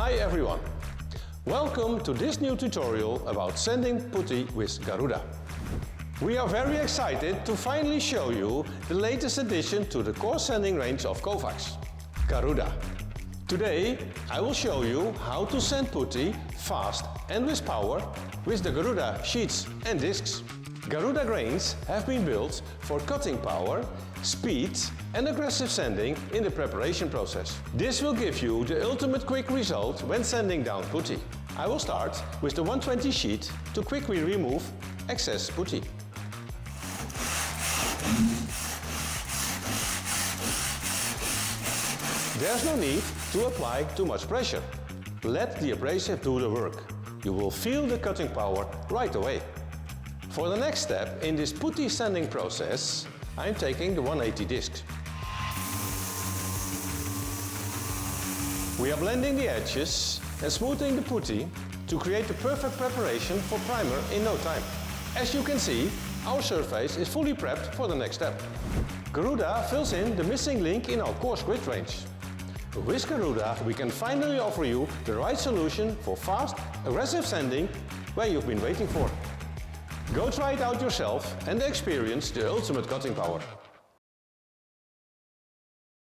Hi everyone! Welcome to this new tutorial about sanding putty with Garuda. We are very excited to finally show you the latest addition to the coarse sanding range of Kovacs, Garuda. Today I will show you how to sand putty fast and with power with the Garuda sheets and discs. Garuda grains have been built for cutting power, speed and aggressive sanding in the preparation process. This will give you the ultimate quick result when sanding down putty. I will start with the 120 sheet to quickly remove excess putty. There's no need to apply too much pressure. Let the abrasive do the work. You will feel the cutting power right away. For the next step in this putty sanding process, I'm taking the 180 discs. We are blending the edges and smoothing the putty to create the perfect preparation for primer in no time. As you can see, our surface is fully prepped for the next step. Garuda fills in the missing link in our coarse grit range. With Garuda we can finally offer you the right solution for fast, aggressive sanding where you've been waiting for. Go try it out yourself and experience the ultimate cutting power.